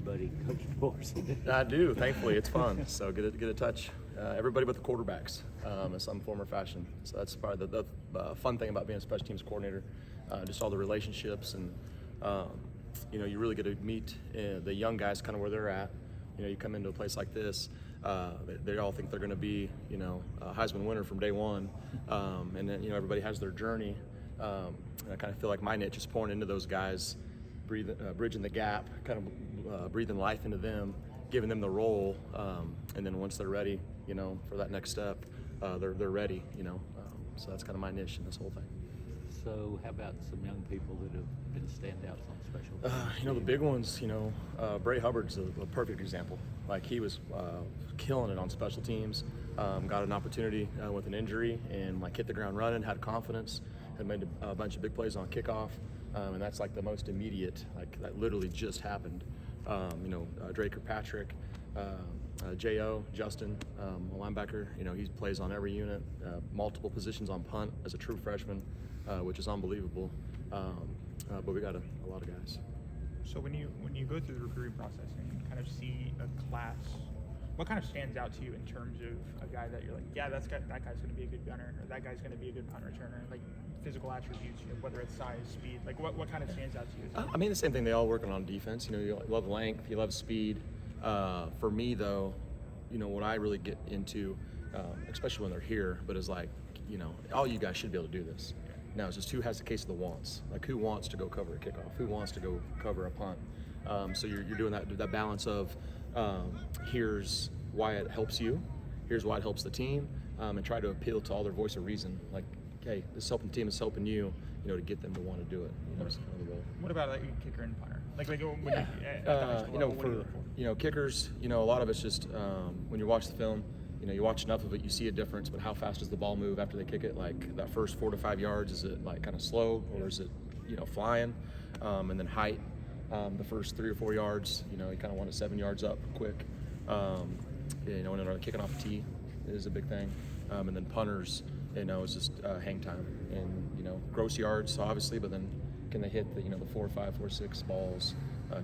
buddy, Coach DeBoer. I do. Thankfully, it's fun. So get a touch. Everybody but the quarterbacks in some form or fashion. So that's probably the fun thing about being a special teams coordinator. Just all the relationships and you really get to meet the young guys kind of where they're at. You come into a place like this, they all think they're going to be, a Heisman winner from day one, and then everybody has their journey. And I kind of feel like my niche is pouring into those guys, bridging the gap, kind of breathing life into them, giving them the role, and then once they're ready, for that next step, they're ready. So that's kind of my niche in this whole thing. So how about some young people that have been standouts on special teams? The big ones, Bray Hubbard's a perfect example. Like he was killing it on special teams, got an opportunity with an injury and hit the ground running, had confidence, had made a bunch of big plays on kickoff, and that's the most immediate, that literally just happened. Drake Kirkpatrick, J.O., Justin, a linebacker, he plays on every unit, multiple positions on punt as a true freshman, which is unbelievable. But we got a lot of guys. So when you go through the recruiting process and kind of see a class, what kind of stands out to you in terms of a guy that you're like, yeah, that guy's going to be a good gunner, or that guy's going to be a good punt returner, physical attributes, whether it's size, speed, what kind of stands out to you? The same thing. They all working on defense. You love length, you love speed. For me though, what I really get into, especially when they're here, but is all you guys should be able to do this. Now it's just who has the case of the wants. Who wants to go cover a kickoff? Who wants to go cover a punt? So you're doing that balance of here's why it helps you, here's why it helps the team, and try to appeal to all their voice of reason. Hey, this is helping the team, is helping you, to get them to want to do it. What about kicker and punter? Kickers, a lot of it's just when you watch the film, you watch enough of it, you see a difference, but how fast does the ball move after they kick it? That first 4 to 5 yards, is it kind of slow, or is it, flying? And then height, the first 3 or 4 yards, you kind of want it 7 yards up quick. And then kicking off the tee is a big thing. And then punters, it's just hang time and, gross yards, obviously, but then can they hit the 4, 5, 4, 6 balls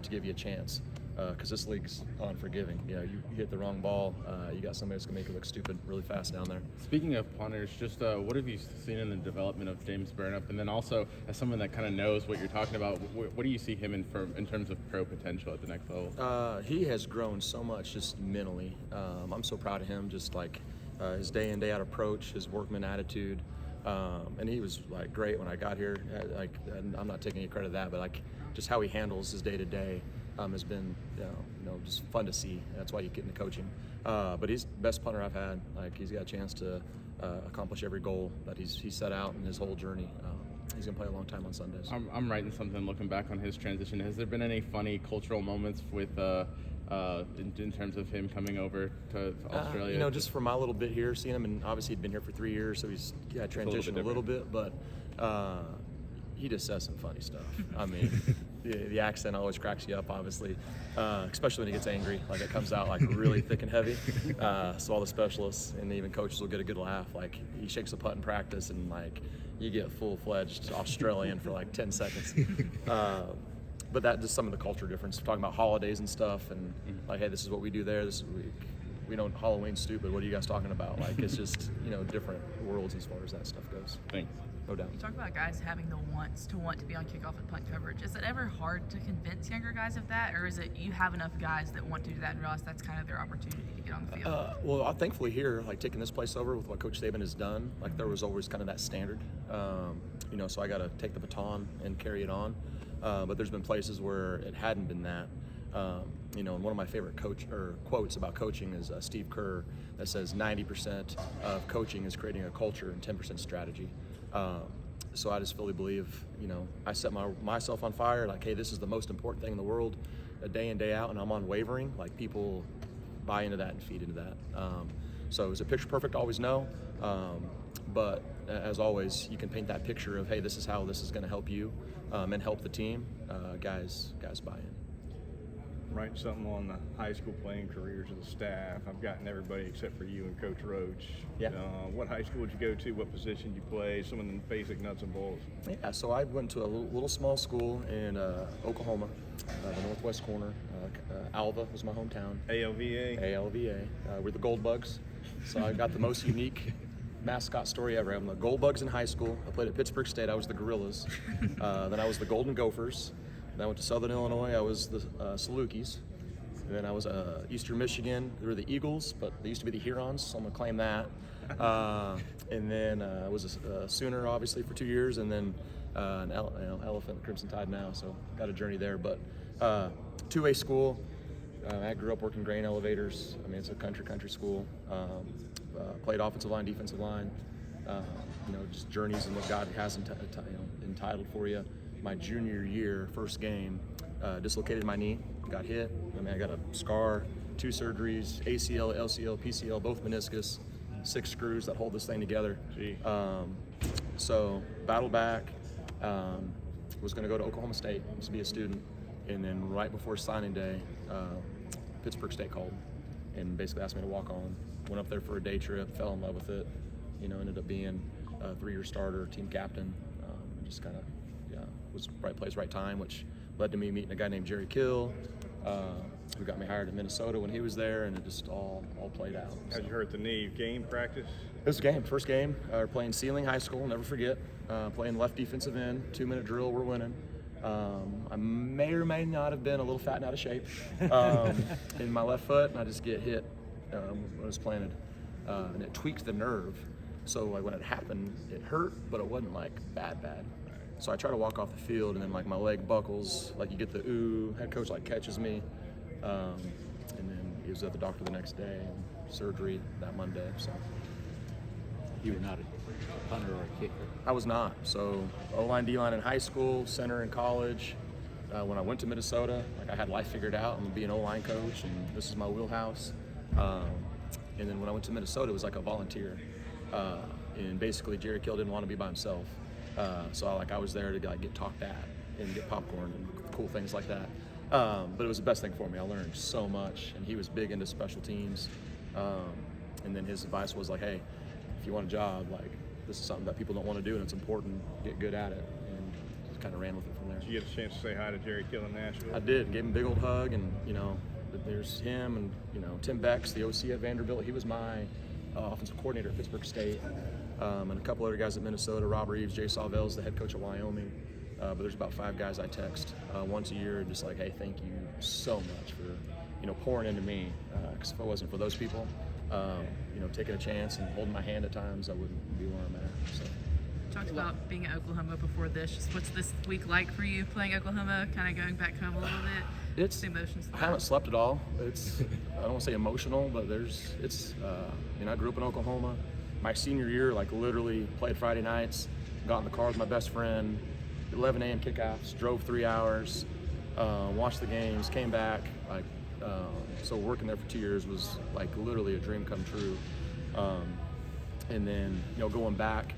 to give you a chance? Because this league's unforgiving. You hit the wrong ball, you got somebody that's gonna make it look stupid really fast down there. Speaking of punters, just what have you seen in the development of James Burnap? And then also, as someone that kind of knows what you're talking about, what do you see him in terms of pro potential at the next level? He has grown so much just mentally. I'm so proud of him, just his day in, day out approach, his workman attitude. And he was great when I got here. And I'm not taking any credit of that, but just how he handles his day to day has been just fun to see. That's why you get into coaching. But he's the best punter I've had. He's got a chance to accomplish every goal that he's set out in his whole journey. He's gonna play a long time on Sundays. I'm writing something looking back on his transition. Has there been any funny cultural moments with in terms of him coming over to Australia? Just for my little bit here, seeing him, and obviously he'd been here for 3 years, so he's transitioned a little bit, but he just says some funny stuff. The accent always cracks you up, obviously, especially when he gets angry. It comes out really thick and heavy. So all the specialists and even coaches will get a good laugh. He shakes a putt in practice, and you get full-fledged Australian for 10 seconds. But that just some of the culture difference. We're talking about holidays and stuff, and hey, this is what we do there. We don't Halloween's stupid. What are you guys talking about? It's just different worlds as far as that stuff goes. Thanks. No doubt. You talk about guys having the wants to want to be on kickoff and punt coverage. Is it ever hard to convince younger guys of that, or is it you have enough guys that want to do that and realize that's kind of their opportunity to get on the field? Well, thankfully here, taking this place over with what Coach Saban has done, there was always kind of that standard. So I got to take the baton and carry it on. But there's been places where it hadn't been that. And one of my favorite quotes about coaching is Steve Kerr that says 90% of coaching is creating a culture and 10% strategy. So I just fully believe, I set myself on fire, hey, this is the most important thing in the world, day in, day out, and I'm unwavering. People buy into that and feed into that. So is it picture perfect? Always no. But as always, you can paint that picture of, hey, this is how this is going to help you and help the team. Guys buy in. write something on the high school playing careers of the staff. I've gotten everybody except for you and Coach Roach. Yeah. What high school did you go to? What position did you play? Some of the basic nuts and bolts. Yeah, so I went to a little small school in Oklahoma, the northwest corner. Alva was my hometown. ALVA? ALVA. We're the Gold Bugs. So I got the most unique mascot story ever. I'm the Gold Bugs in high school. I played at Pittsburgh State. I was the Gorillas. Then I was the Golden Gophers. Then I went to Southern Illinois. I was the Salukis. And then I was Eastern Michigan. They were the Eagles, but they used to be the Hurons, so I'm going to claim that. And then I was a Sooner, obviously, for 2 years, and then an Elephant, Crimson Tide now, so got a journey there. But 2A school. I grew up working grain elevators. I mean, it's a country school. Played offensive line, defensive line. Just journeys and what God has entitled for you. My junior year, first game, dislocated my knee, got hit. I mean, I got a scar, 2 surgeries, ACL, LCL, PCL, both meniscus, 6 screws that hold this thing together. So battled back, was going to go to Oklahoma State to be a student. And then right before signing day, Pittsburgh State called and basically asked me to walk on. Went up there for a day trip, fell in love with it. Ended up being a 3-year starter, team captain. Just kind of, was right place, right time, which led to me meeting a guy named Jerry Kill, who got me hired in Minnesota when he was there, and it just all played out. How'd you hurt the knee? Game practice? It was a game, first game. We're playing Sealing High School, never forget. Playing left defensive end, 2-minute drill, we're winning. I may or may not have been a little fat and out of shape in my left foot, and I just get hit when it was planted. And it tweaked the nerve. So when it happened, it hurt, but it wasn't like bad. So I try to walk off the field, and then my leg buckles, you get the ooh, head coach catches me. And then he was at the doctor the next day, and surgery that Monday. So You were not a punter or a kicker. I was not. So O-line, D-line in high school, center in college. When I went to Minnesota, I had life figured out. I'm gonna be an O-line coach, and this is my wheelhouse. And then when I went to Minnesota, it was like a volunteer. And basically, Jerry Kill didn't want to be by himself. So I was there to get talked at and get popcorn and cool things like that. But it was the best thing for me. I learned so much, and he was big into special teams. And then his advice was hey, if you want a job, this is something that people don't want to do, and it's important, get good at it. And just kind of ran with it from there. Did you get a chance to say hi to Jerry Kill in Nashville? I did. Gave him a big old hug, and there's him and Tim Becks, the OC at Vanderbilt. He was my offensive coordinator at Pittsburgh State, and a couple other guys at Minnesota. Rob Reeves, Jay Sawvell's the head coach at Wyoming. But there's about 5 guys I text once a year, just hey, thank you so much for pouring into me. Because if it wasn't for those people, taking a chance and holding my hand at times, I wouldn't be where I'm at. So. Talked about being at Oklahoma before this. Just what's this week like for you playing Oklahoma? Kind of going back home a little bit. It's the emotions. I haven't slept at all. It's I don't want to say emotional, but I grew up in Oklahoma. My senior year, literally played Friday nights, got in the car with my best friend, 11 a.m. kickoffs, drove 3 hours, watched the games, came back. So working there for 2 years was literally a dream come true. And then going back,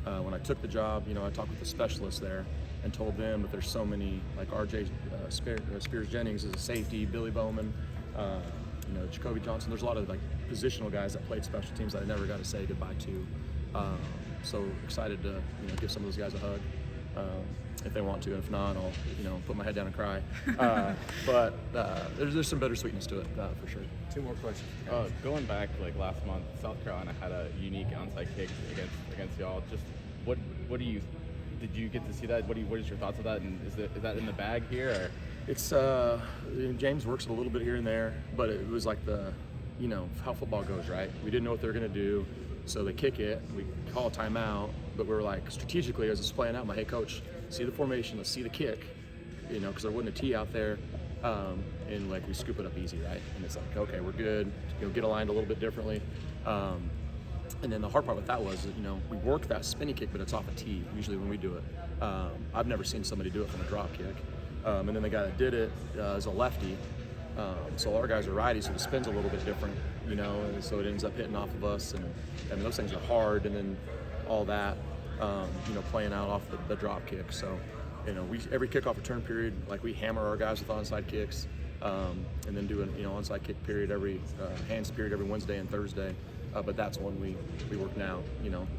when I took the job, I talked with the specialists there and told them that there's so many, RJ Spears Jennings is a safety, Billy Bowman, Jacoby Johnson. There's a lot of positional guys that played special teams that I never got to say goodbye to. So excited to give some of those guys a hug if they want to. If not, I'll put my head down and cry. But there's some bittersweetness to it for sure. 2 more questions. Going back last month, South Carolina had a unique onside kick against y'all. Just what do you did you get to see that? What is your thoughts of that? And is that in the bag here? Or? It's James works it a little bit here and there, but it was the how football goes, right? We didn't know what they were gonna do, so they kick it. We call a timeout, but we're strategically as it's playing out. Hey, coach, see the formation. Let's see the kick, because there wasn't a tee out there, and we scoop it up easy, right? And it's okay, we're good. Get aligned a little bit differently. And then the hard part with that was, we work that spinny kick, but it's off a tee, usually when we do it. I've never seen somebody do it from a drop kick. And then the guy that did it is a lefty. So our guys are righty, so the spin's a little bit different, and so it ends up hitting off of us. And I mean, those things are hard, and then all that, playing out off the drop kick. So, every kickoff return period, we hammer our guys with onside kicks. and then do an onside kick period hands period every Wednesday and Thursday. But that's when we work now,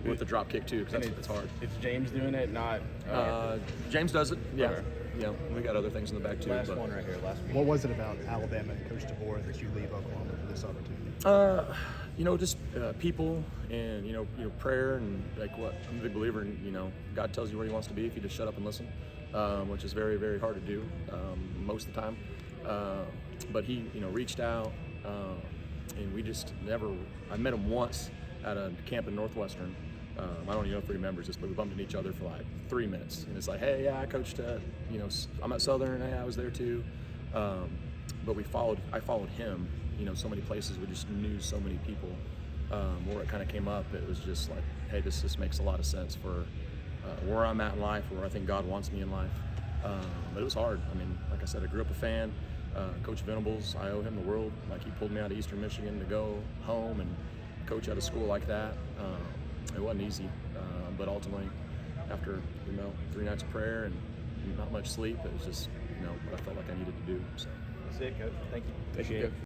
with the drop kick too, because it's hard. It's James doing it, not. James does it. Yeah. Okay. We got other things in the back too. Last but, one right here, last week. What was it about Alabama and Coach DeBoer that you leave Oklahoma for this opportunity? Just people and prayer and like what I'm a big believer in. God tells you where He wants to be if you just shut up and listen, which is very, very hard to do most of the time. But He reached out, and we just never. I met him once at a camp in Northwestern. I don't even know if he remembers this, but we bumped into each other for like 3 minutes, and it's like, hey, yeah, I coached at, I'm at Southern, hey, I was there too. But I followed him, so many places. We just knew so many people. Where it kind of came up, it was just like, hey, this just makes a lot of sense for where I'm at in life, where I think God wants me in life. But it was hard. I mean, like I said, I grew up a fan. Coach Venables, I owe him the world. Like, he pulled me out of Eastern Michigan to go home and coach at a school like that. It wasn't easy, but ultimately, after 3 nights of prayer and not much sleep, it was just what I felt like I needed to do. So. That's it, Coach. Thank you. Appreciate it.